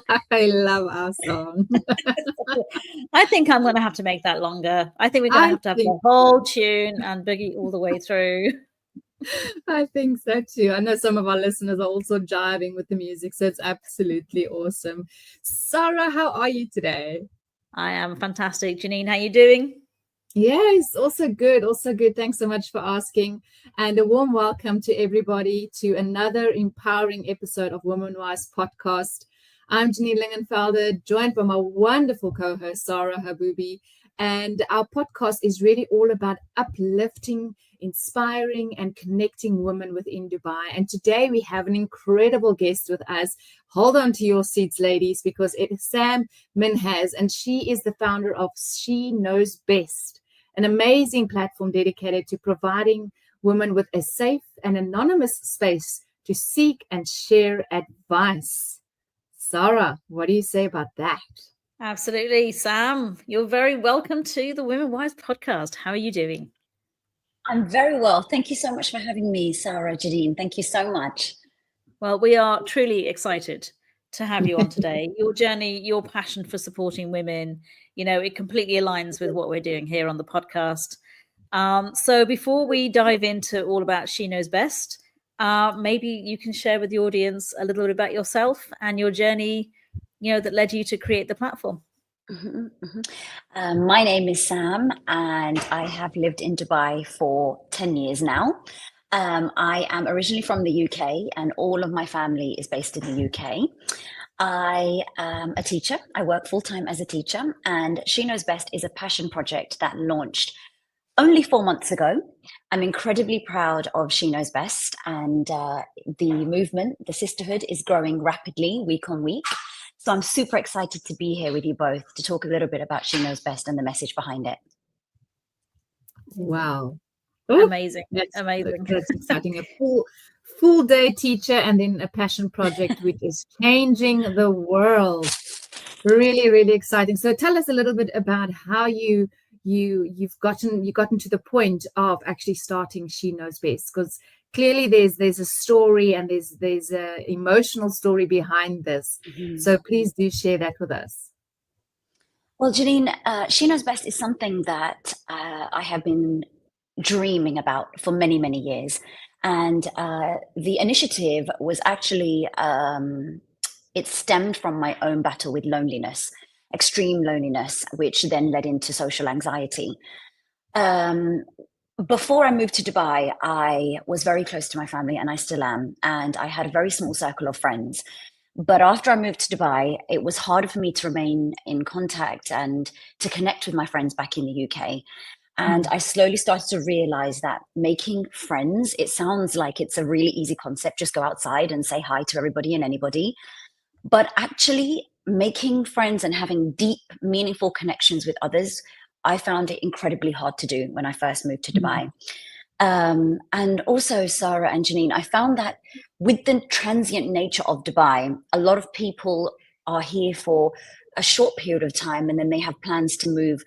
I love our song. I think I'm going to have to make that longer. I think we're going to have the whole tune and boogie all the way through. I think so too. I know some of our listeners are also jiving with the music, so it's absolutely awesome. Sara, how are you today? I am fantastic. Janine, how are you doing? Yes, also good. Also good. Thanks so much for asking. And a warm welcome to everybody to another empowering episode of Woman Wise podcast. I'm Janine Lingenfelder, joined by my wonderful co-host, Sara Haboubi. And our podcast is really all about uplifting, inspiring, and connecting women within Dubai. And today we have an incredible guest with us. Hold on to your seats, ladies, because it is Sam Minhas, and she is the founder of She Knows Best, an amazing platform dedicated to providing women with a safe and anonymous space to seek and share advice. Sara, what do you say about that? Absolutely, Sam. You're very welcome to the Women Wise podcast. How are you doing? I'm very well. Thank you so much for having me, Sara, Janine. Thank you so much. Well, we are truly excited to have you on today. Your journey, your passion for supporting women, it completely aligns with what we're doing here on the podcast. So before we dive into all about She Knows Best, maybe you can share with the audience a little bit about yourself and your journey, that led you to create the platform. My name is Sam, and I have lived in Dubai for 10 years now. I am originally from the UK, and all of my family is based in the UK. I am a teacher. I work full-time as a teacher, and She Knows Best is a passion project that launched only 4 months ago. I'm incredibly proud of She Knows Best, and the movement, the sisterhood, is growing rapidly week on week. So I'm super excited to be here with you both to talk a little bit about She Knows Best and the message behind it. Wow. Amazing. Amazing. That's exciting. A full day teacher and then a passion project which is changing the world. Really, really exciting. So tell us a little bit about how you've gotten to the point of actually starting She Knows Best, because clearly there's a story and there's a emotional story behind this. Mm-hmm. So please do share that with us. Well, Janine, She Knows Best is something that I have been dreaming about for many, many years. And the initiative was actually, it stemmed from my own battle with loneliness, extreme loneliness, which then led into social anxiety. Before I moved to Dubai, I was very close to my family, and I still am. And I had a very small circle of friends. But after I moved to Dubai, it was harder for me to remain in contact and to connect with my friends back in the UK. And I slowly started to realize that making friends, it sounds like it's a really easy concept. Just go outside and say hi to everybody and anybody. But actually making friends and having deep, meaningful connections with others, I found it incredibly hard to do when I first moved to Dubai. And also, Sara and Janine, I found that with the transient nature of Dubai, a lot of people are here for a short period of time and then they have plans to move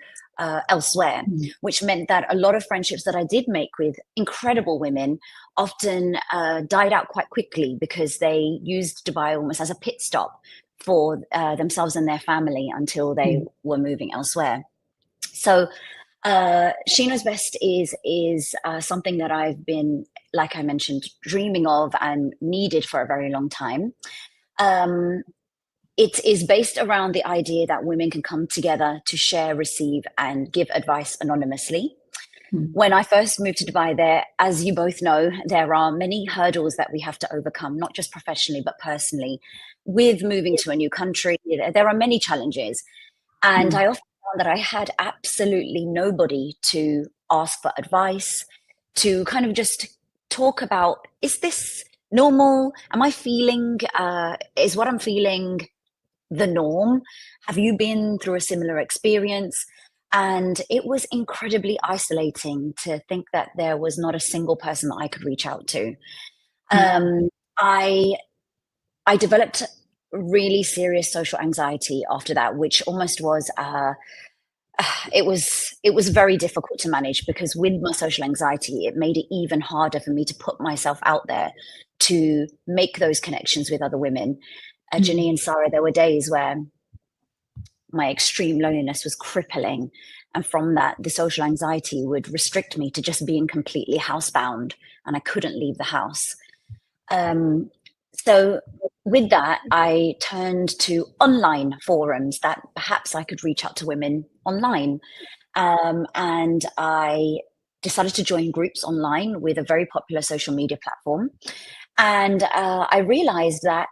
elsewhere, which meant that a lot of friendships that I did make with incredible women often died out quite quickly because they used Dubai almost as a pit stop for themselves and their family until they were moving elsewhere. So She Knows Best is something that I've been, like I mentioned, dreaming of and needed for a very long time. It is based around the idea that women can come together to share, receive, and give advice anonymously. When I first moved to Dubai, as you both know, there are many hurdles that we have to overcome, not just professionally, but personally. With moving to a new country, there are many challenges. And I often found that I had absolutely nobody to ask for advice, to kind of just talk about, is this normal? Am I feeling, is what I'm feeling the norm? Have you been through a similar experience? And it was incredibly isolating to think that there was not a single person that I could reach out to. I developed really serious social anxiety after that, which almost was it was very difficult to manage, because with my social anxiety, it made it even harder for me to put myself out there to make those connections with other women. Janine and Sara, there were days where my extreme loneliness was crippling. And from that, the social anxiety would restrict me to just being completely housebound, and I couldn't leave the house. So with that, I turned to online forums that perhaps I could reach out to women online. And I decided to join groups online with a very popular social media platform. And I realized that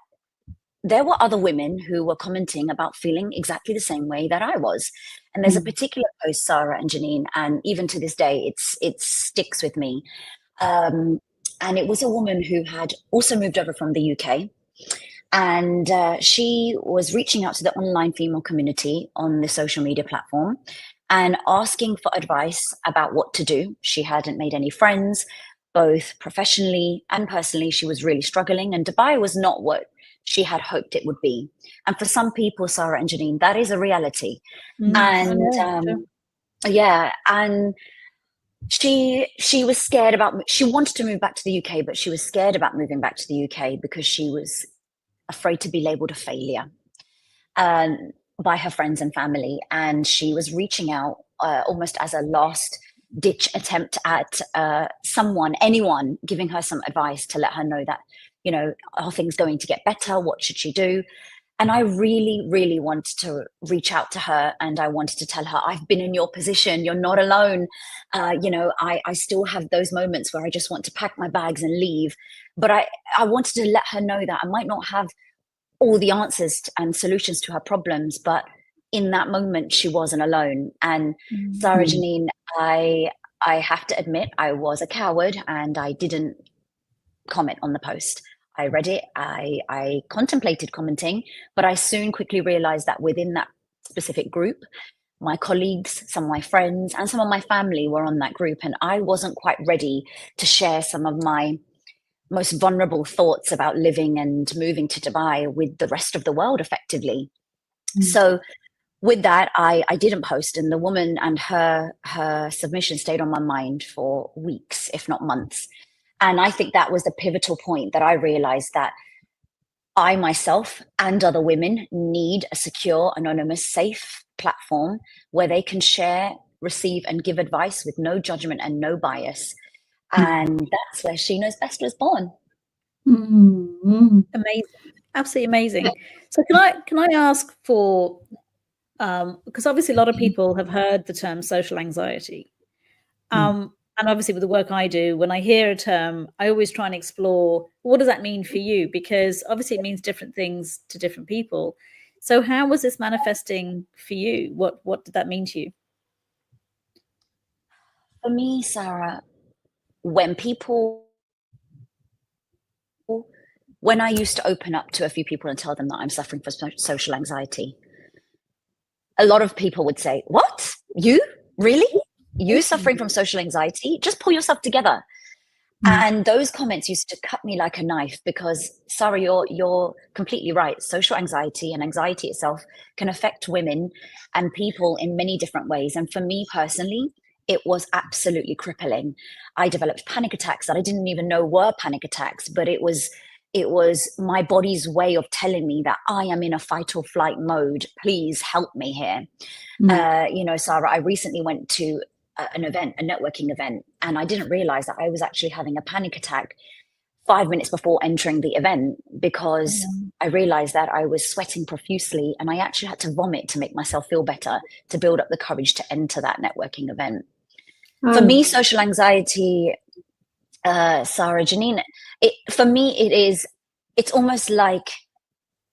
there were other women who were commenting about feeling exactly the same way that I was. And there's a particular post, Sara and Janine, and even to this day, it sticks with me. And it was a woman who had also moved over from the UK. And she was reaching out to the online female community on the social media platform and asking for advice about what to do. She hadn't made any friends, both professionally and personally. She was really struggling, and Dubai was not what she had hoped it would be. And for some people, Sara and Janine, that is a reality. And she was scared about, she wanted to move back to the UK, but she was scared about moving back to the UK because she was afraid to be labeled a failure by her friends and family. And she was reaching out almost as a last ditch attempt at anyone giving her some advice to let her know that, you know, are things going to get better? What should she do? And I really, really wanted to reach out to her, and I wanted to tell her, I've been in your position. You're not alone. You know, I still have those moments where I just want to pack my bags and leave. But I wanted to let her know that I might not have all the answers and solutions to her problems, but in that moment, she wasn't alone. And Sara, Janine, I have to admit, I was a coward and I didn't comment on the post. I read it, I contemplated commenting, but I soon quickly realized that within that specific group, my colleagues, some of my friends, and some of my family were on that group, and I wasn't quite ready to share some of my most vulnerable thoughts about living and moving to Dubai with the rest of the world effectively. So with that, I didn't post, and the woman and her submission stayed on my mind for weeks, if not months. And I think that was the pivotal point that I realized that I myself and other women need a secure, anonymous, safe platform where they can share, receive, and give advice with no judgment and no bias. And that's where She Knows Best was born. Amazing, absolutely amazing. So can I ask for, because obviously a lot of people have heard the term social anxiety. And obviously with the work I do, when I hear a term, I always try and explore, what does that mean for you? Because obviously it means different things to different people. So how was this manifesting for you? What did that mean to you? For me, Sara, when I used to open up to a few people and tell them that I'm suffering from social anxiety, a lot of people would say, what? You? Really? You suffering from social anxiety? Just pull yourself together. And those comments used to cut me like a knife because, Sara, you're completely right. Social anxiety and anxiety itself can affect women and people in many different ways. And for me personally, it was absolutely crippling. I developed panic attacks that I didn't even know were panic attacks, but it was my body's way of telling me that I am in a fight or flight mode. Please help me here. You know, Sara, I recently went to an event, a networking event, and I didn't realize that I was actually having a panic attack 5 minutes before entering the event because I realized that I was sweating profusely and I actually had to vomit to make myself feel better, to build up the courage to enter that networking event. For me, social anxiety, Sara, Janine, for me, it's almost like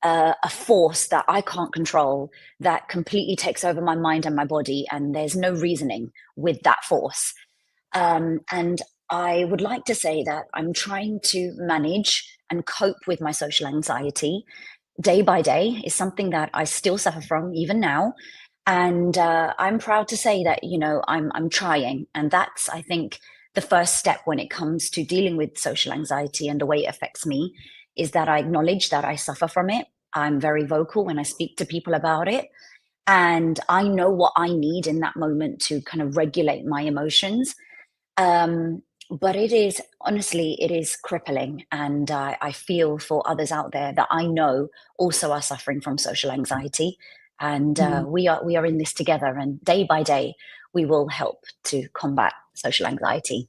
a force that I can't control that completely takes over my mind and my body, and there's no reasoning with that force. And I would like to say that I'm trying to manage and cope with my social anxiety day by day. Is something that I still suffer from even now. And I'm proud to say that, you know, I'm trying. And that's, I think, the first step when it comes to dealing with social anxiety and the way it affects me, is that I acknowledge that I suffer from it. I'm very vocal when I speak to people about it. And I know what I need in that moment to kind of regulate my emotions. But it is, honestly, it is crippling. And I feel for others out there that I know also are suffering from social anxiety. And we are in this together. And day by day, we will help to combat social anxiety.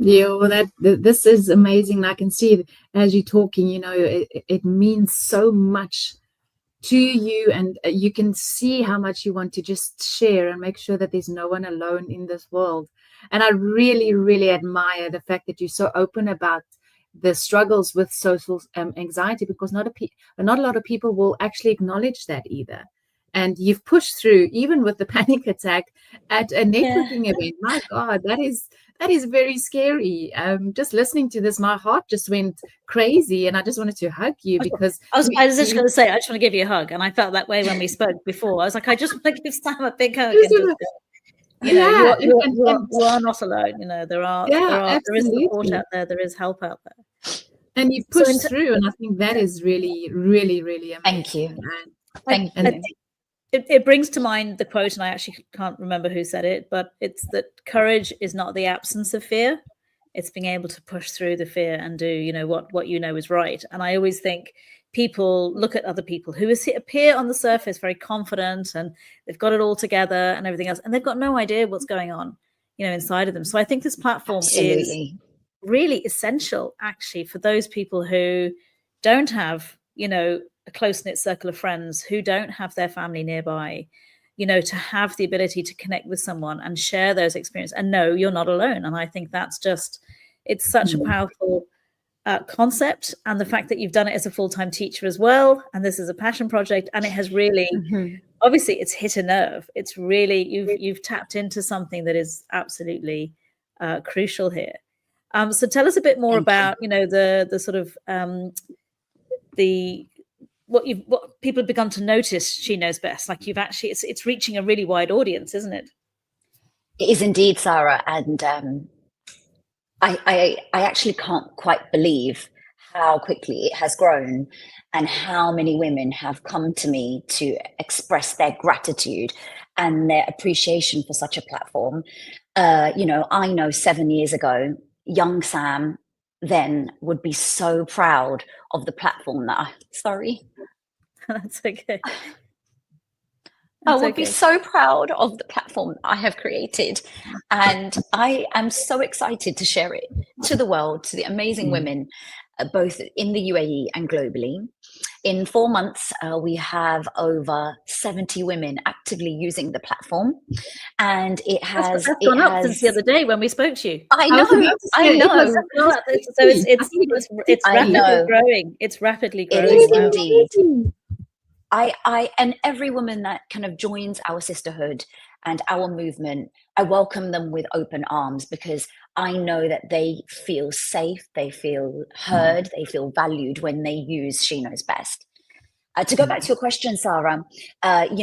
Yeah, well, this is amazing. I can see as you're talking, it means so much to you, and you can see how much you want to just share and make sure that there's no one alone in this world. And I really, really admire the fact that you're so open about the struggles with social anxiety, because not a lot of people will actually acknowledge that either. And you've pushed through, even with the panic attack at a networking event. My God, that is very scary. Just listening to this, my heart just went crazy, and I just wanted to hug you because I was just going to say, I just want to give you a hug, and I felt that way when we spoke before. I was like, I just want to give Sam a big hug, and just, you are not alone. There is support out there, there is help out there, and you've pushed through, and I think that is really, really, really amazing. Thank you. Thank you. It brings to mind the quote, and I actually can't remember who said it, but it's that courage is not the absence of fear. It's being able to push through the fear and do, what is right. And I always think people look at other people who appear on the surface very confident and they've got it all together and everything else, and they've got no idea what's going on, inside of them. So I think this platform is really essential, actually, for those people who don't have, a close-knit circle of friends, who don't have their family nearby, to have the ability to connect with someone and share those experiences and know you're not alone. And I think that's it's such a powerful concept. And the fact that you've done it as a full-time teacher as well, and this is a passion project, and it has really, obviously it's hit a nerve. It's really, you've tapped into something that is absolutely crucial here. So tell us a bit more about, the sort of, what people have begun to notice She Knows Best. Like you've actually, it's reaching a really wide audience, isn't it? It is indeed, Sara. And I actually can't quite believe how quickly it has grown and how many women have come to me to express their gratitude and their appreciation for such a platform. I know 7 years ago, young Sam then would be so proud of the platform That's okay. I would be so proud of the platform I have created. And I am so excited to share it to the world, to the amazing women, both in the UAE and globally. In 4 months, we have over 70 women actively using the platform. And it has gone up since the other day when we spoke to you. I know. So it's rapidly growing. It's rapidly growing. It is indeed. And every woman that kind of joins our sisterhood and our movement, I welcome them with open arms, because I know that they feel safe, they feel heard, they feel valued when they use She Knows Best. To go back to your question, Sara, I'm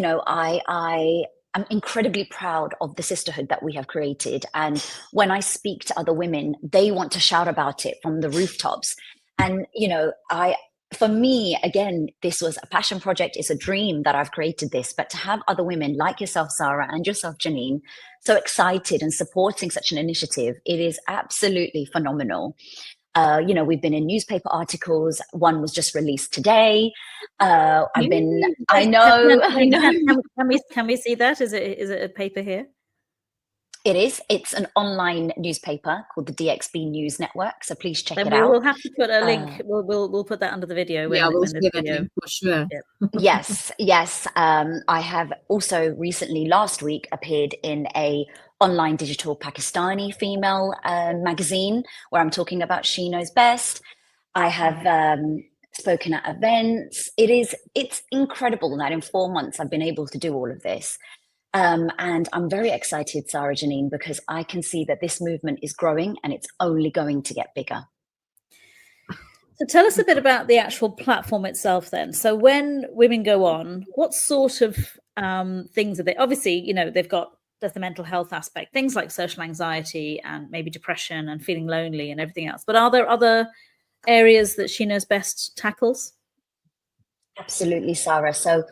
incredibly proud of the sisterhood that we have created. And when I speak to other women, they want to shout about it from the rooftops. And, for me, again, this was a passion project. It's a dream that I've created this, but to have other women like yourself, Sara, and yourself, Janine, so excited and supporting such an initiative, it is absolutely phenomenal. We've been in newspaper articles. One was just released today. I know. Can we see that? Is it a paper here? It is. It's an online newspaper called the DXB News Network. So please check it out. We'll have to put a link. We'll put that under the video. We'll see that link for sure. Yeah. Yes. I have also recently, last week, appeared in a online digital Pakistani female magazine where I'm talking about She Knows Best. I have spoken at events. It's incredible that in 4 months I've been able to do all of this. And I'm very excited, Sara, Janine, because I can see that this movement is growing and it's only going to get bigger. So tell us a bit about the actual platform itself then. So when women go on, what sort of things are they? Obviously, there's the mental health aspect, things like social anxiety and maybe depression and feeling lonely and everything else. But are there other areas that She Knows Best tackles? Absolutely, Sara. So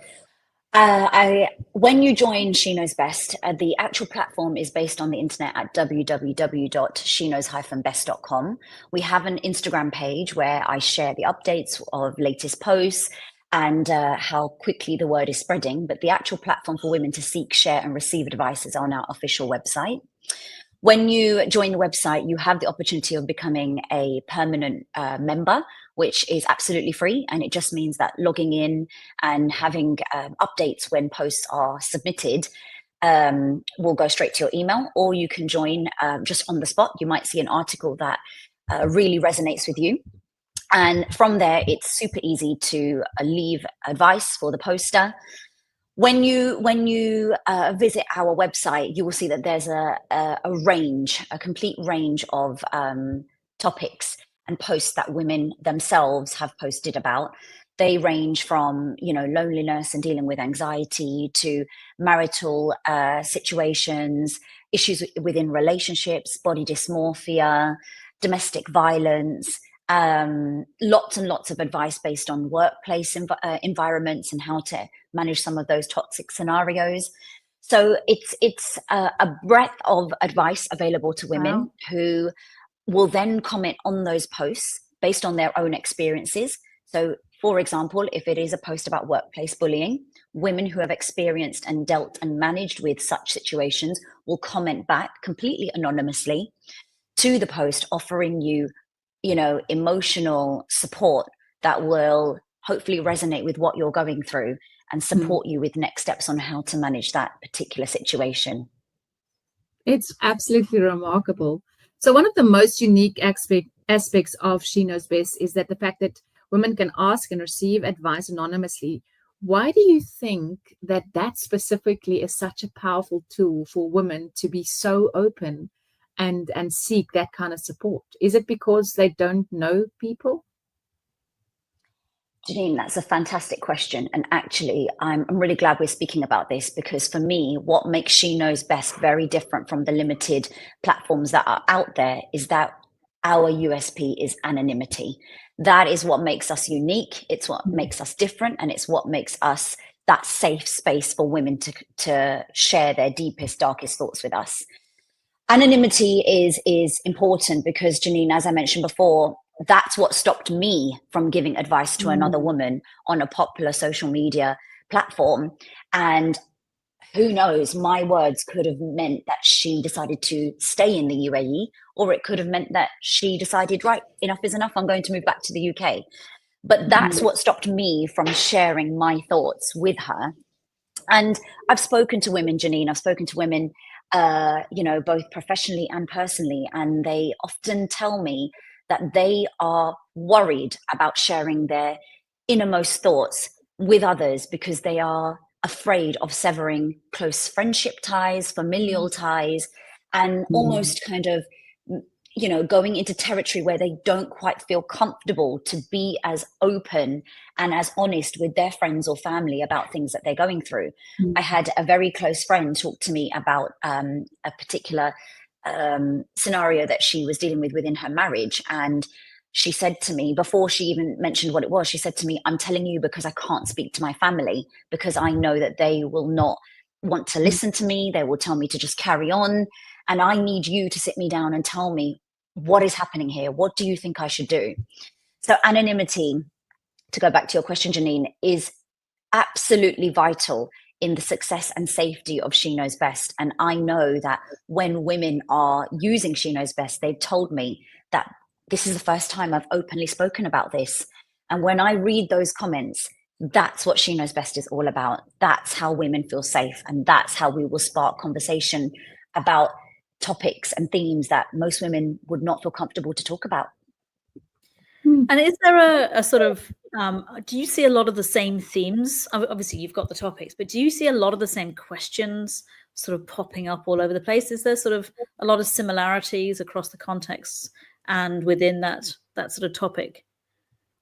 When you join She Knows Best, the actual platform is based on the internet at www.sheknows-best.com. We have an Instagram page where I share the updates of latest posts and how quickly the word is spreading. But the actual platform for women to seek, share, and receive advice is on our official website. When you join the website, you have the opportunity of becoming a permanent member, which is absolutely free. And it just means that logging in and having updates when posts are submitted will go straight to your email, or you can join just on the spot. You might see an article that really resonates with you. And from there, it's super easy to leave advice for the poster. When you visit our website, you will see that there's a complete range of topics and posts that women themselves have posted about. They range from, loneliness and dealing with anxiety to marital situations, issues within relationships, body dysmorphia, domestic violence, lots and lots of advice based on workplace environments and how to manage some of those toxic scenarios. So it's a breadth of advice available to women who will then comment on those posts based on their own experiences. So, for example, if it is a post about workplace bullying, women who have experienced and dealt and managed with such situations will comment back completely anonymously to the post, offering you emotional support that will hopefully resonate with what you're going through and support you with next steps on how to manage that particular situation. It's absolutely remarkable. So one of the most unique aspects of She Knows Best is that the fact that women can ask and receive advice anonymously. Why do you think that specifically is such a powerful tool for women to be so open and seek that kind of support? Is it because they don't know people? Janine, that's a fantastic question. And actually, I'm really glad we're speaking about this, because for me, what makes She Knows Best very different from the limited platforms that are out there is that our USP is anonymity. That is what makes us unique. It's what makes us different. And it's what makes us that safe space for women to share their deepest, darkest thoughts with us. Anonymity is important because, Janine, as I mentioned before, that's what stopped me from giving advice to another woman on a popular social media platform. And who knows, my words could have meant that she decided to stay in the UAE, or it could have meant that she decided, right, enough is enough, I'm going to move back to the UK. But that's what stopped me from sharing my thoughts with her. And I've spoken to women, Janine, I've spoken to women both professionally and personally, and they often tell me that they are worried about sharing their innermost thoughts with others because they are afraid of severing close friendship ties, familial ties, and almost kind of, going into territory where they don't quite feel comfortable to be as open and as honest with their friends or family about things that they're going through. I had a very close friend talk to me about a particular scenario that she was dealing with within her marriage. And she said to me, before she even mentioned what it was, she said to me, I'm telling you because I can't speak to my family, because I know that they will not want to listen to me. They will tell me to just carry on. And I need you to sit me down and tell me what is happening here. What do you think I should do? So anonymity, to go back to your question, Janine, is absolutely vital in the success and safety of She Knows Best. And I know that when women are using She Knows Best, they've told me that this is the first time I've openly spoken about this. And when I read those comments, that's what She Knows Best is all about. That's how women feel safe. And that's how we will spark conversation about topics and themes that most women would not feel comfortable to talk about. And is there a sort of, do you see a lot of the same themes? Obviously, you've got the topics, but do you see a lot of the same questions sort of popping up all over the place? Is there sort of a lot of similarities across the contexts and within that sort of topic?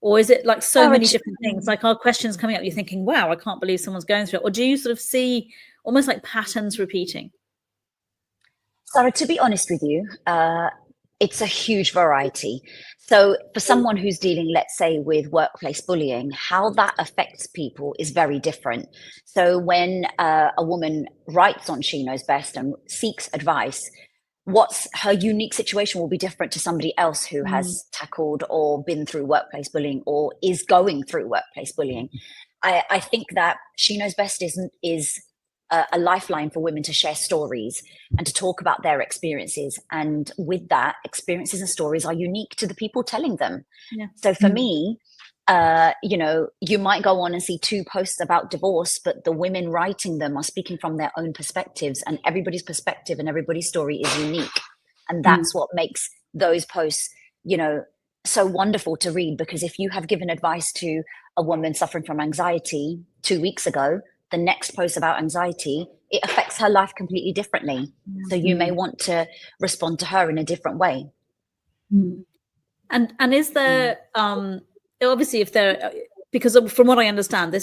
Or is it like so many different things? Like, are questions coming up, you're thinking, wow, I can't believe someone's going through it? Or do you sort of see almost like patterns repeating? Sara, to be honest with you, it's a huge variety. So for someone who's dealing, let's say, with workplace bullying, how that affects people is very different. So when a woman writes on She Knows Best and seeks advice, what's her unique situation will be different to somebody else who has tackled or been through workplace bullying or is going through workplace bullying. I think that She Knows Best is a lifeline for women to share stories and to talk about their experiences. And with that, experiences and stories are unique to the people telling them. Yeah. So for me, you might go on and see 2 posts about divorce, but the women writing them are speaking from their own perspectives, and everybody's perspective and everybody's story is unique. And that's what makes those posts, so wonderful to read, because if you have given advice to a woman suffering from anxiety 2 weeks ago, the next post about anxiety, it affects her life completely differently. So you may want to respond to her in a different way. And is there obviously, if there, because from what I understand,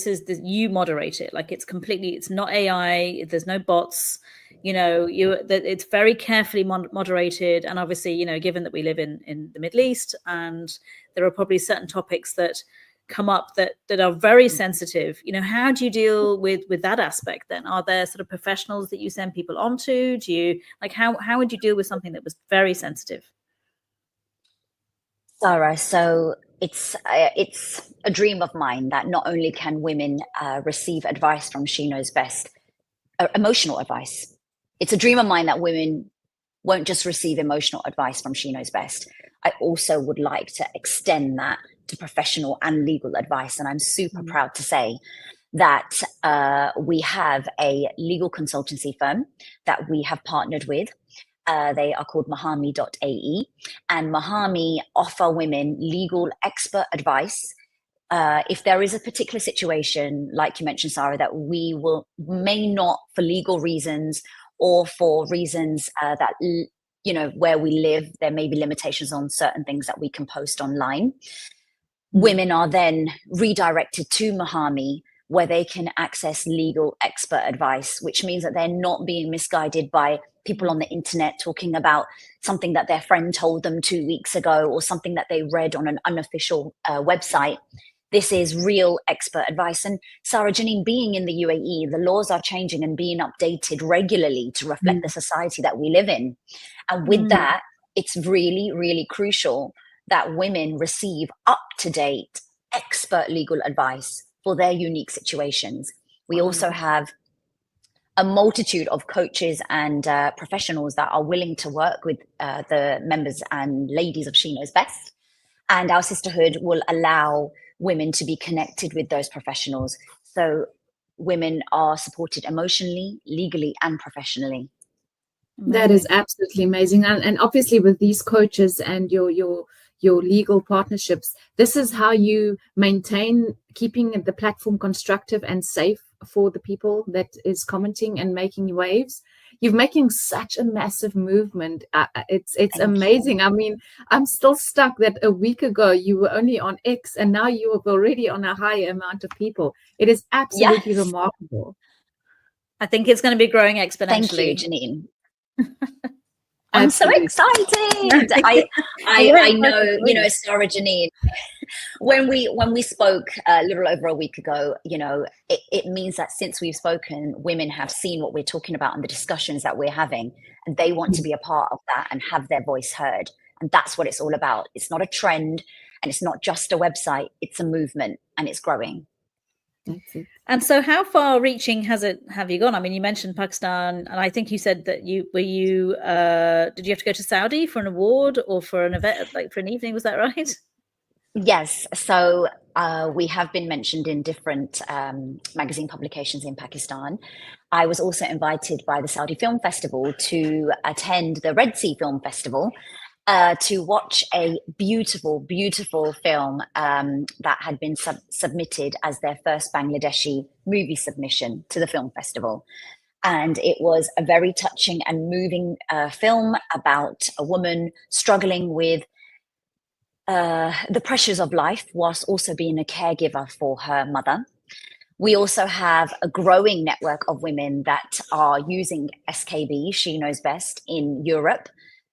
you moderate it, like it's not AI, there's no bots, it's very carefully moderated. And obviously, given that we live in the Middle East, and there are probably certain topics that come up that are very sensitive, how do you deal with that aspect then? Are there sort of professionals that you send people onto? Do you, like, how would you deal with something that was very sensitive? Sara, so it's a dream of mine that not only can women receive advice from She Knows Best, emotional advice. It's a dream of mine that women won't just receive emotional advice from She Knows Best. I also would like to extend that to professional and legal advice. And I'm super proud to say that we have a legal consultancy firm that we have partnered with. They are called Mahami.ae, and Mahami offer women legal expert advice. If there is a particular situation, like you mentioned, Sara, that may not, for legal reasons or for reasons that, where we live, there may be limitations on certain things that we can post online. Women are then redirected to Mahami, where they can access legal expert advice, which means that they're not being misguided by people on the internet talking about something that their friend told them 2 weeks ago or something that they read on an unofficial website. This is real expert advice. And Sara, Janine, being in the UAE, the laws are changing and being updated regularly to reflect the society that we live in. And with that, it's really, really crucial that women receive up-to-date expert legal advice for their unique situations. We also have a multitude of coaches and professionals that are willing to work with the members and ladies of She Knows Best. And our sisterhood will allow women to be connected with those professionals. So women are supported emotionally, legally, and professionally. That is absolutely amazing. And obviously with these coaches and your legal partnerships, this is how you maintain keeping the platform constructive and safe for the people that is commenting and making waves. You're making such a massive movement. It's amazing. I mean, I'm still stuck that a week ago you were only on X and now you are already on a higher amount of people. It is absolutely remarkable. I think it's going to be growing exponentially. Thank you, Janine. I'm so excited. I know, Sara, Janine, when we spoke a little over a week ago, it means that since we've spoken, women have seen what we're talking about and the discussions that we're having, and they want to be a part of that and have their voice heard. And that's what it's all about. It's not a trend and it's not just a website. It's a movement and it's growing. And so how far reaching have you gone? I mean, you mentioned Pakistan, and I think you said that did you have to go to Saudi for an award or for an event, like for an evening? Was that right? Yes. So we have been mentioned in different magazine publications in Pakistan. I was also invited by the Saudi Film Festival to attend the Red Sea Film Festival to watch a beautiful, beautiful film that had been submitted as their first Bangladeshi movie submission to the film festival. And it was a very touching and moving film about a woman struggling with the pressures of life whilst also being a caregiver for her mother. We also have a growing network of women that are using SKB, She Knows Best, in Europe,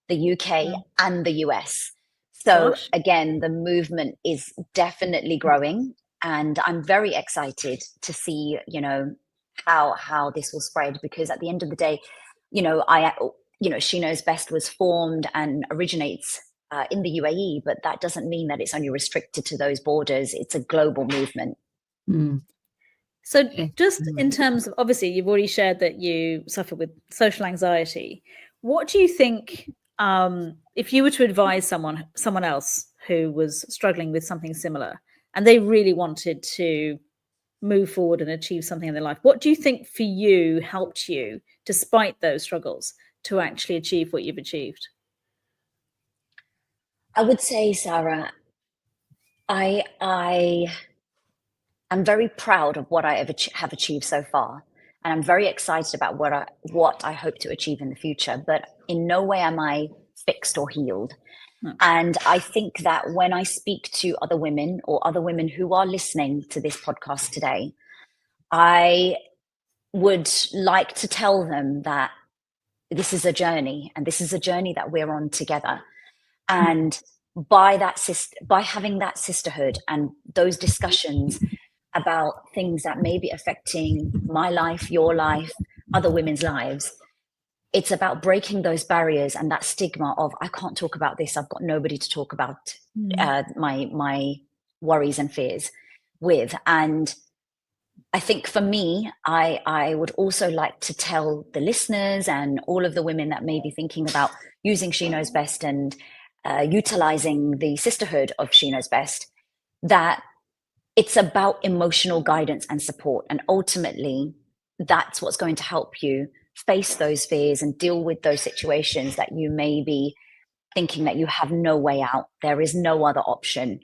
the UK, and the US. So Gosh. again, the movement is definitely growing, and I'm very excited to see, how this will spread, because at the end of the day, She Knows Best was formed and originates in the UAE, but that doesn't mean that it's only restricted to those borders. It's a global movement. So just in terms of, obviously, you've already shared that you suffer with social anxiety. What do you think, if you were to advise someone else who was struggling with something similar and they really wanted to move forward and achieve something in their life, what do you think for you helped you, despite those struggles, to actually achieve what you've achieved? I would say, Sarah, I'm very proud of what I have achieved so far, and I'm very excited about what I hope to achieve in the future. But in no way am I fixed or healed. And I think that when I speak to other women, or other women who are listening to this podcast today, I would like to tell them that this is a journey, and this is a journey that we're on together. And by having that sisterhood and those discussions about things that may be affecting my life, your life, other women's lives, it's about breaking those barriers and that stigma of, I can't talk about this, I've got nobody to talk about my worries and fears with. And I think for me, I would also like to tell the listeners and all of the women that may be thinking about using She Knows Best and utilizing the sisterhood of She Knows Best, that it's about emotional guidance and support. And ultimately, that's what's going to help you face those fears and deal with those situations that you may be thinking that you have no way out. There is no other option.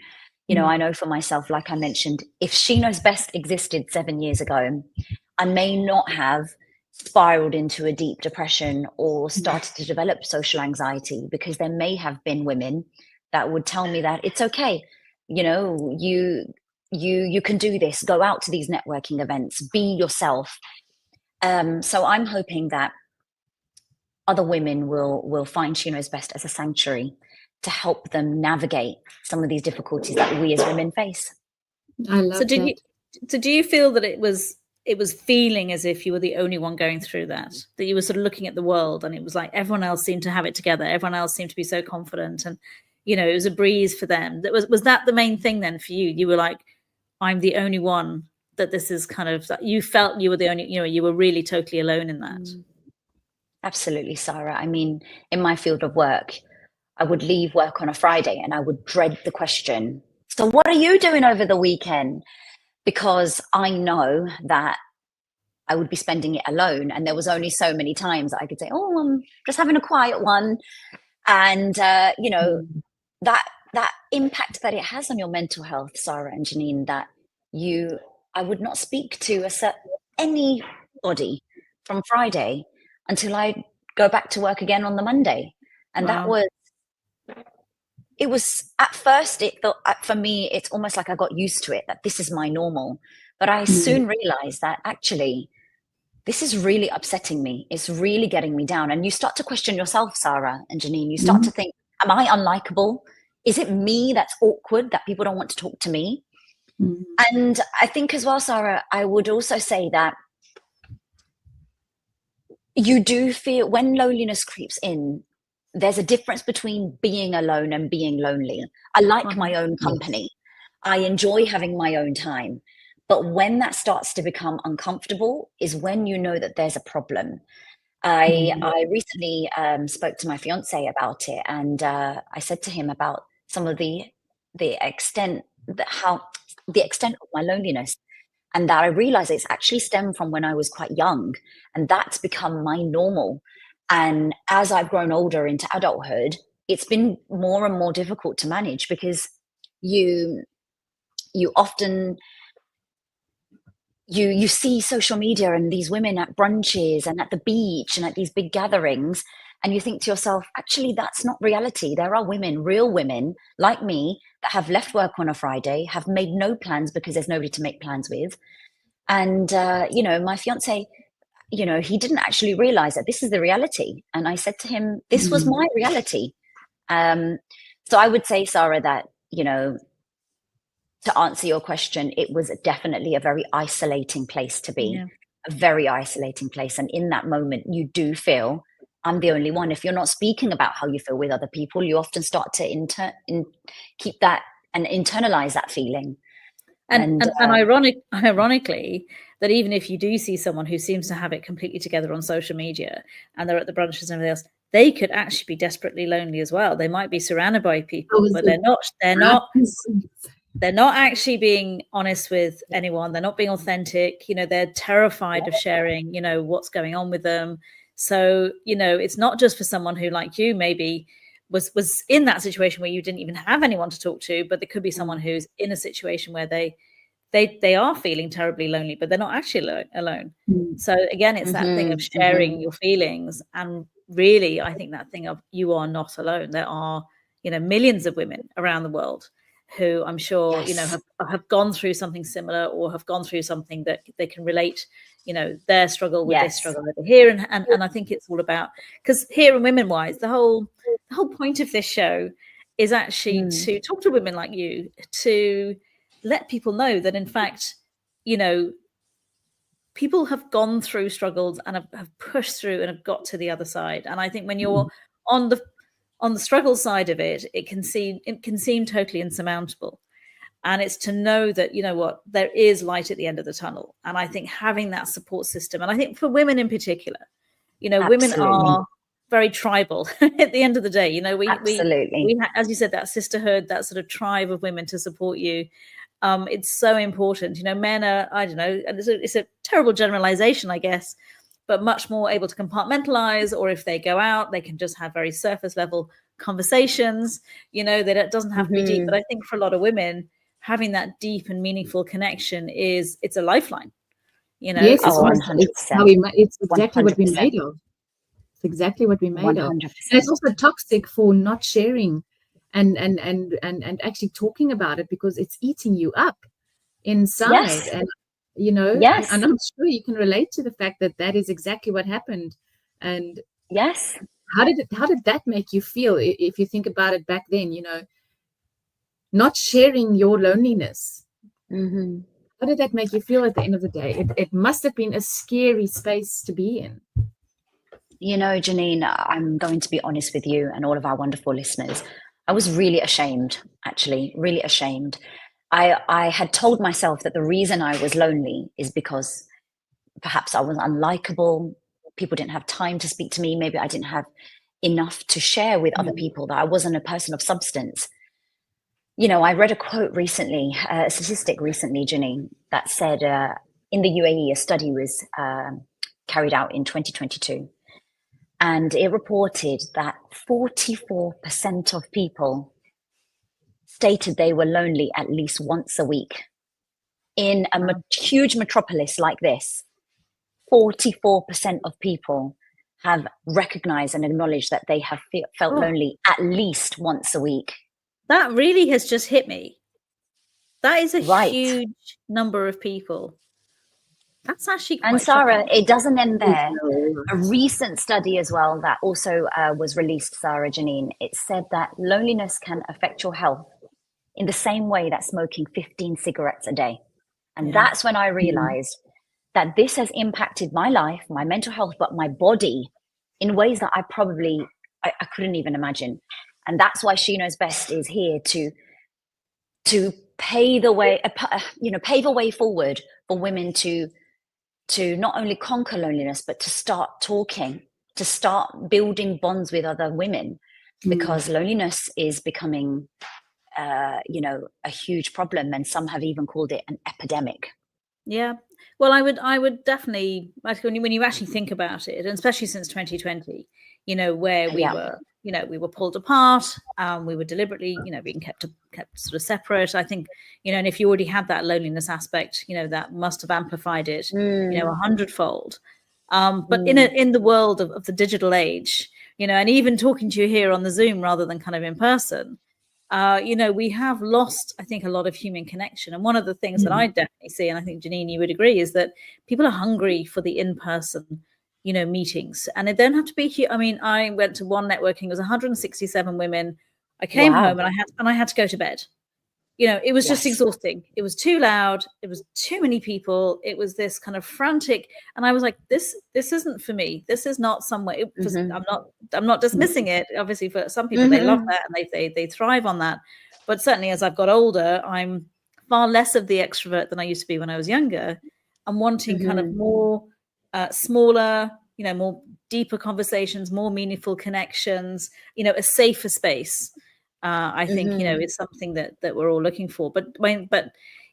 I know for myself, like I mentioned, if She Knows Best existed 7 years ago, I may not have spiraled into a deep depression or started to develop social anxiety, because there may have been women that would tell me that it's okay. You can do this, go out to these networking events, be yourself. So I'm hoping that other women will find She Knows Best as a sanctuary to help them navigate some of these difficulties that we as women face. I love that. So do you feel that it was feeling as if you were the only one going through that you were sort of looking at the world and it was like everyone else seemed to have it together, everyone else seemed to be so confident, and it was a breeze for them? Was that the main thing then for you? You were like, I'm the only one, that this is kind of, that you felt you were the only, you were really totally alone in that? Absolutely, Sara. I mean, in my field of work, I would leave work on a Friday and I would dread the question, so what are you doing over the weekend? Because I know that I would be spending it alone. And there was only so many times that I could say, oh, I'm just having a quiet one. And, that impact that it has on your mental health, Sara and Janine, that I would not speak to anybody from Friday until I go back to work again on the Monday. And Wow. it was at first, it felt, for me, it's almost like I got used to it, that this is my normal. But I soon realized that actually, this is really upsetting me. It's really getting me down. And you start to question yourself, Sara and Janine. You start to think, am I unlikable? Is it me that's awkward, that people don't want to talk to me? And I think as well, Sara, I would also say that you do feel, when loneliness creeps in, there's a difference between being alone and being lonely. I like my own company. I enjoy having my own time. But when that starts to become uncomfortable is when you know that there's a problem. I recently spoke to my fiance about it, and I said to him about some of the extent of my loneliness, and that I realized it's actually stemmed from when I was quite young, and that's become my normal. And as I've grown older into adulthood, it's been more and more difficult to manage, because you often you see social media and these women at brunches and at the beach and at these big gatherings, and you think to yourself, actually, that's not reality. There are women, real women like me, that have left work on a Friday, have made no plans because there's nobody to make plans with. And, my fiance, he didn't actually realize that this is the reality. And I said to him, this was my reality. So I would say, Sara, that, to answer your question, it was definitely a very isolating place to be, a very isolating place. And in that moment, you do feel I'm the only one. If you're not speaking about how you feel with other people, you often start to keep that and internalize that feeling. And ironically, that even if you do see someone who seems to have it completely together on social media and they're at the brunches and everything else, they could actually be desperately lonely as well. They might be surrounded by people, but they're not actually being honest with anyone. They're not being authentic. They're terrified of sharing, what's going on with them. So, it's not just for someone who, like you, maybe was in that situation where you didn't even have anyone to talk to, but there could be someone who's in a situation where they are feeling terribly lonely, but they're not actually alone. So again, it's that thing of sharing your feelings. And really, I think that thing of you are not alone. There are, millions of women around the world who I'm sure, have gone through something similar or have gone through something that they can relate, their struggle with this struggle over here. And I think it's all about, because here in Women Wise, the whole point of this show is actually to talk to women like you, to let people know that, in fact, people have gone through struggles and have pushed through and have got to the other side. And I think when you're on the struggle side of it, it can seem totally insurmountable. And it's to know that, there is light at the end of the tunnel. And I think having that support system, and I think for women in particular, women are very tribal at the end of the day. We as you said, that sisterhood, that sort of tribe of women to support you. It's so important. Men are, I don't know, and it's a terrible generalization, I guess, but much more able to compartmentalize, or if they go out, they can just have very surface level conversations, that it doesn't have to be deep. But I think for a lot of women, having that deep and meaningful connection it's a lifeline. Yes, it's exactly 100%. what we're made of. It's exactly what we're made 100%. Of. And it's also toxic for not sharing and actually talking about it, because it's eating you up inside. Yes. And yes. And I'm sure you can relate to the fact that is exactly what happened. And yes, how did that make you feel, if you think about it back then? Not sharing your loneliness. How did that make you feel at the end of the day? It must have been a scary space to be in. Janine, I'm going to be honest with you and all of our wonderful listeners. I was really ashamed, actually, really ashamed. I had told myself that the reason I was lonely is because perhaps I was unlikable. People didn't have time to speak to me. Maybe I didn't have enough to share with other people, that I wasn't a person of substance. I read a quote recently, a statistic recently, Janine, that said in the UAE, a study was carried out in 2022. And it reported that 44% of people stated they were lonely at least once a week. In a huge metropolis like this, 44% of people have recognized and acknowledged that they have felt lonely at least once a week. That really has just hit me. That is a huge number of people. That's actually quite Sara, shocking. It doesn't end there. A recent study as well that also was released, Sara, Janine, it said that loneliness can affect your health in the same way that smoking 15 cigarettes a day. And that's when I realized that this has impacted my life, my mental health, but my body in ways that I couldn't even imagine. And that's why She Knows Best is here to pave a way forward for women to not only conquer loneliness, but to start talking, to start building bonds with other women, because loneliness is becoming, a huge problem, and some have even called it an epidemic. Yeah. Well, I would definitely, when you actually think about it, and especially since 2020, where we were, we were pulled apart, we were deliberately, being kept sort of separate. I think, and if you already had that loneliness aspect, that must have amplified it, 100-fold. But in the world of the digital age, and even talking to you here on the Zoom rather than kind of in person, we have lost, I think, a lot of human connection. And one of the things that I definitely see, and I think, Janine, you would agree, is that people are hungry for the in-person, meetings. And they don't have to be, I mean, I went to one networking, it was 167 women. I came home and I had to go to bed. It was just exhausting. It was too loud. It was too many people. It was this kind of frantic. And I was like, this isn't for me. This is not somewhere. I'm not dismissing it. Obviously, for some people, they love that and they thrive on that. But certainly, as I've got older, I'm far less of the extrovert than I used to be when I was younger. I'm wanting kind of more smaller, more deeper conversations, more meaningful connections, a safer space. I think it's something that we're all looking for. But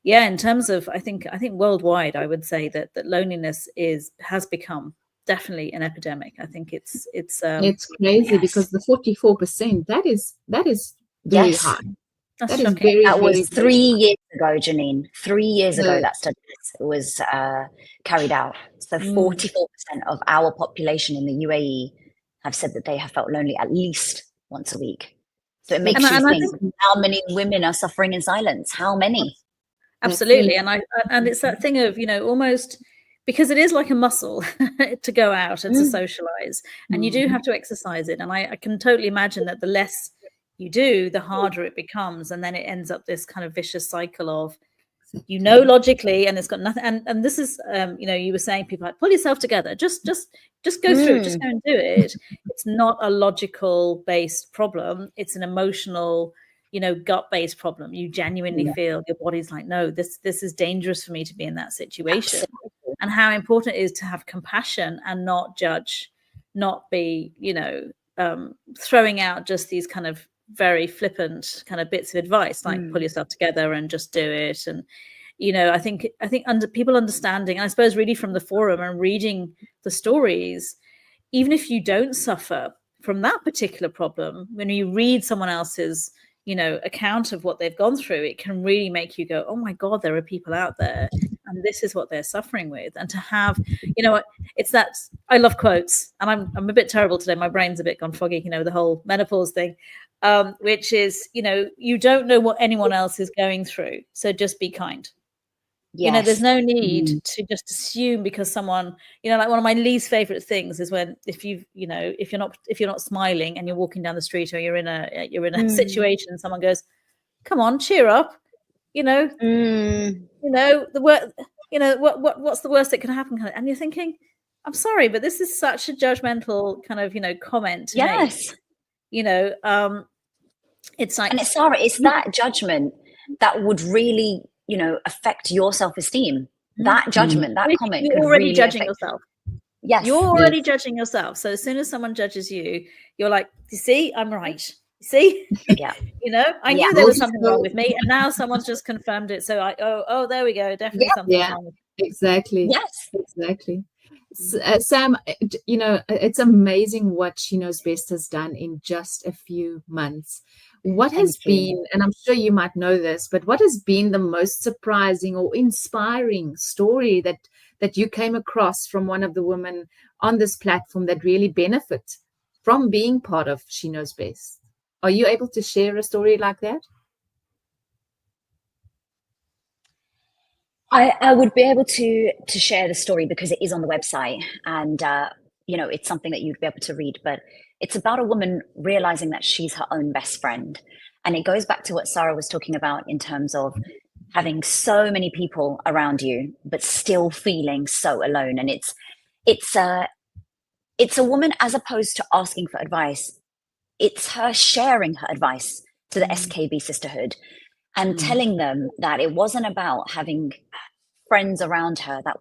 yeah, in terms of I think worldwide, I would say that loneliness has become definitely an epidemic. I think it's crazy because the 44%, that is very high. That is very, that was very 3 years ago, Janine. 3 years ago that study was carried out. So 44% of our population in the UAE have said that they have felt lonely at least once a week. So it makes you think, how many women are suffering in silence? How many? Absolutely. And it's that thing of, almost, because it is like a muscle to go out and to socialize, and you do have to exercise it. And I can totally imagine that the less you do, the harder it becomes. And then it ends up this kind of vicious cycle of, logically, and it's got nothing. And this is, you were saying, people like, pull yourself together, just go through, just go and do it. It's not a logical based problem. It's an emotional, gut based problem. You genuinely feel your body's like, no, this is dangerous for me to be in that situation. Absolutely. And how important it is to have compassion and not judge, not be, throwing out just these kind of very flippant kind of bits of advice, like pull yourself together and just do it. And I think under people understanding, and I suppose really from the forum and reading the stories, even if you don't suffer from that particular problem, when you read someone else's account of what they've gone through, it can really make you go, oh my God, there are people out there and this is what they're suffering with. And to have, it's that, I love quotes, and I'm a bit terrible today, my brain's a bit gone foggy, the whole menopause thing, which is, you don't know what anyone else is going through, so just be kind. Yes. There's no need to just assume because someone, like one of my least favorite things is when if you're not smiling and you're walking down the street, or you're in a situation, someone goes, come on, cheer up, the word, what's the worst that can happen, and you're thinking, I'm sorry, but this is such a judgmental kind of comment to make. It's like, and it's Sara, it's that judgment that would really affect your self-esteem. That judgment, that comment, you're already judging yourself. Yes, you're already judging yourself. So as soon as someone judges you, you're like, you see, I'm right. See, I knew there was something wrong with me, and now someone's just confirmed it. So oh, there we go. Definitely something wrong with me. Exactly. Yes, exactly. Sam, it's amazing what She Knows Best has done in just a few months. What has been, and I'm sure you might know this, but what has been the most surprising or inspiring story that you came across from one of the women on this platform that really benefit from being part of She Knows Best? Are you able to share a story like that? I would be able to share the story because it is on the website, and it's something that you'd be able to read, but it's about a woman realizing that she's her own best friend. And it goes back to what Sara was talking about in terms of having so many people around you, but still feeling so alone. And it's a woman, as opposed to asking for advice, it's her sharing her advice to the SKB sisterhood and telling them that it wasn't about having friends around her that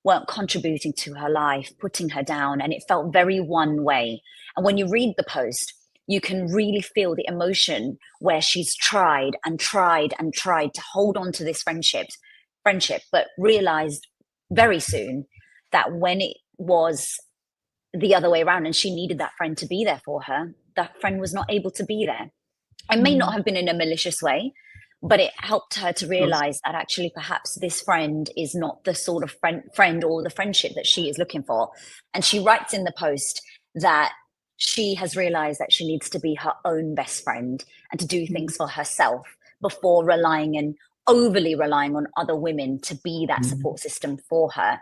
weren't contributing to her life, putting her down, and it felt very one way. And when you read the post, you can really feel the emotion where she's tried and tried and tried to hold on to this friendship, but realized very soon that when it was the other way around and she needed that friend to be there for her, that friend was not able to be there. It may not have been in a malicious way, but it helped her to realize that actually perhaps this friend is not the sort of friend or the friendship that she is looking for. And she writes in the post that she has realized that she needs to be her own best friend and to do things for herself before overly relying on other women to be that support system for her.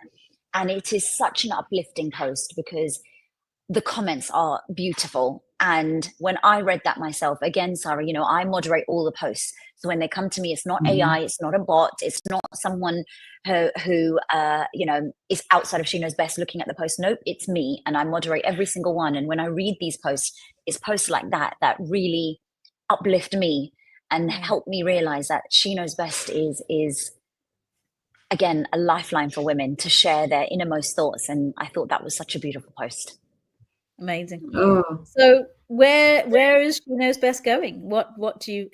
And it is such an uplifting post because the comments are beautiful. And when I read that myself, again, Sara, I moderate all the posts. So when they come to me, it's not AI, it's not a bot, it's not someone who is outside of She Knows Best looking at the post. Nope, it's me, and I moderate every single one. And when I read these posts, it's posts like that really uplift me and help me realize that She Knows Best is again a lifeline for women to share their innermost thoughts. And I thought that was such a beautiful post. Amazing. Oh. So where is She Knows Best going?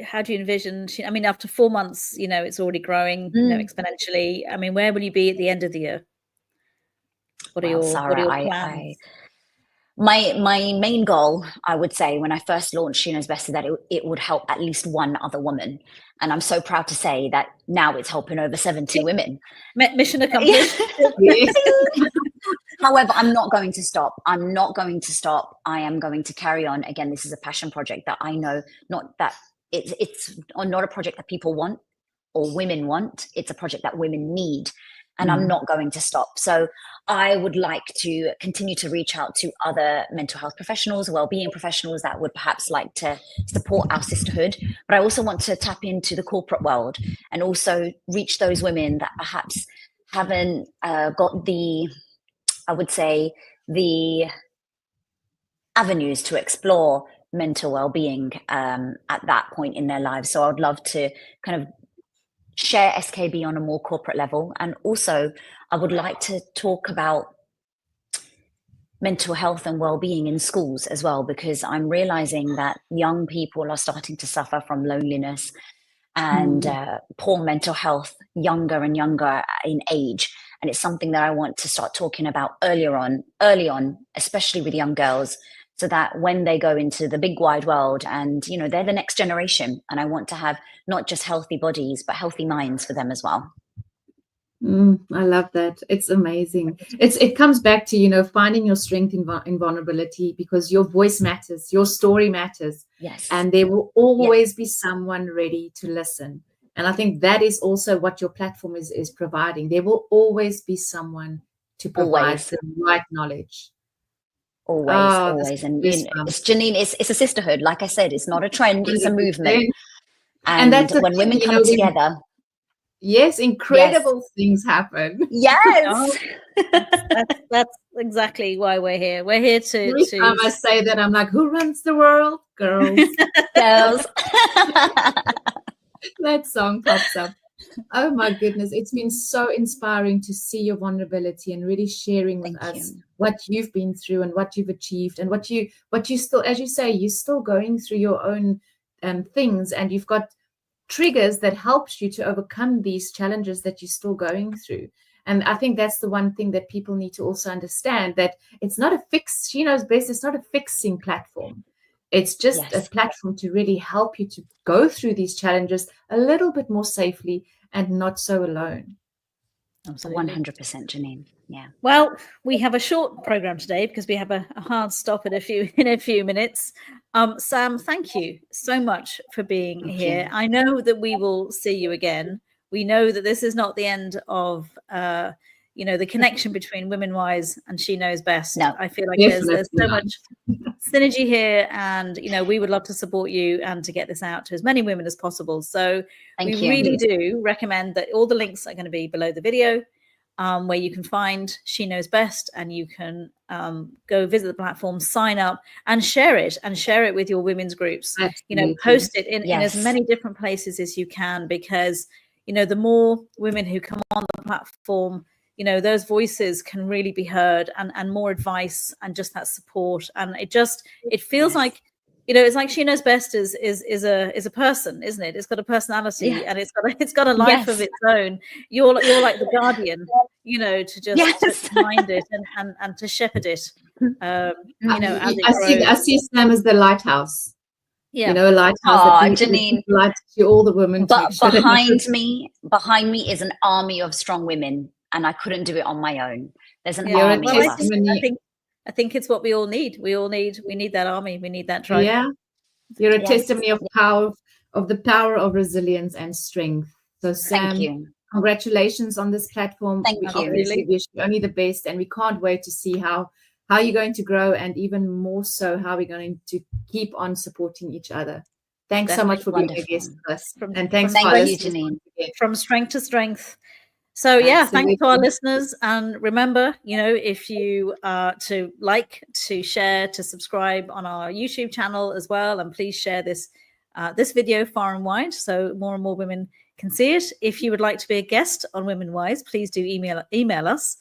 How do you envision? I mean, after 4 months, it's already growing, exponentially. I mean, where will you be at the end of the year? What are your plans? My main goal, I would say, when I first launched She Knows Best, is that it would help at least one other woman. And I'm so proud to say that now it's helping over 70 women. Mission accomplished. However, I'm not going to stop. I am going to carry on. Again, this is a passion project that I know, not that it's not a project that people want or women want. It's a project that women need. And I'm not going to stop. So I would like to continue to reach out to other mental health professionals, wellbeing professionals that would perhaps like to support our sisterhood. But I also want to tap into the corporate world and also reach those women that perhaps haven't got the avenues to explore mental well-being at that point in their lives. So I'd love to kind of share SKB on a more corporate level. And also I would like to talk about mental health and well-being in schools as well, because I'm realizing that young people are starting to suffer from loneliness and poor mental health younger and younger in age. And it's something that I want to start talking about early on, especially with young girls, so that when they go into the big wide world and, they're the next generation, and I want to have not just healthy bodies, but healthy minds for them as well. I love that. It's amazing. It comes back to, finding your strength in vulnerability, because your voice matters, your story matters. Yes. And there will always be someone ready to listen. And I think that is also what your platform is providing. There will always be someone to provide the right knowledge. Always. And it's Janine, it's a sisterhood. Like I said, it's not a trend, it's a movement. And that's when women come together. Yes, incredible things happen. Yes. That's exactly why we're here. We're here to every time I say that, I'm like, who runs the world? Girls. Girls. That song pops up. Oh my goodness, it's been so inspiring to see your vulnerability and really sharing with us what you've been through and what you've achieved and what you still, as you say, you're still going through your own things, and you've got triggers that helps you to overcome these challenges that you're still going through. And I think that's the one thing that people need to also understand, that it's not a fix. She Knows Best. It's not a fixing platform. It's just a platform to really help you to go through these challenges a little bit more safely and not so alone. Absolutely. 100%, Janine. Yeah. Well, we have a short program today because we have a hard stop in a few minutes. Sam, thank you so much for being here. I know that we will see you again. We know that this is not the end of the connection between Women Wise and She Knows Best. No, I feel like there's so much synergy here, and we would love to support you and to get this out to as many women as possible. So we really do recommend that all the links are going to be below the video, where you can find She Knows Best, and you can go visit the platform, sign up, and share it with your women's groups. Absolutely. Post it in as many different places as you can, because the more women who come on the platform, those voices can really be heard, and more advice and just that support. And it feels like, it's like She Knows Best is a person, isn't it? It's got a personality, and it's got a life of its own. You're like the guardian, to just to mind it and to shepherd it. As it I see Sam as the lighthouse. Yeah. A lighthouse that Janine, light to all the women. But behind me is an army of strong women, and I couldn't do it on my own. There's an army of us. I think it's what we all need. We need that army. We need that tribe. Yeah. You're a Yes. testimony of the power of resilience and strength. So Sam, Thank you. congratulations on this platform. Thank We you. obviously wish you only the best, and we can't wait to see how you're going to grow, and even more so how we're going to keep on supporting each other. Thanks so much for being a guest with us. And thanks for our Thank you, listeners. Janine. From strength to strength. So yeah, Absolutely. thanks to our listeners. And remember, if you to like, to share, to subscribe on our YouTube channel as well. And please share this video far and wide so more and more women can see it. If you would like to be a guest on Women Wise, please do email us.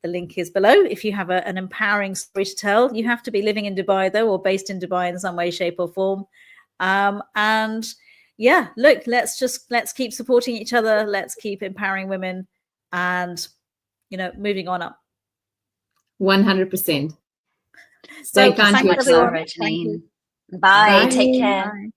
The link is below. If you have an empowering story to tell, you have to be living in Dubai though, or based in Dubai in some way, shape or form. And yeah, look, let's keep supporting each other. Let's keep empowering women and, moving on up. 100%. So Stay kind Thank you to so everyone. much, Janine. Bye. Take care. Bye.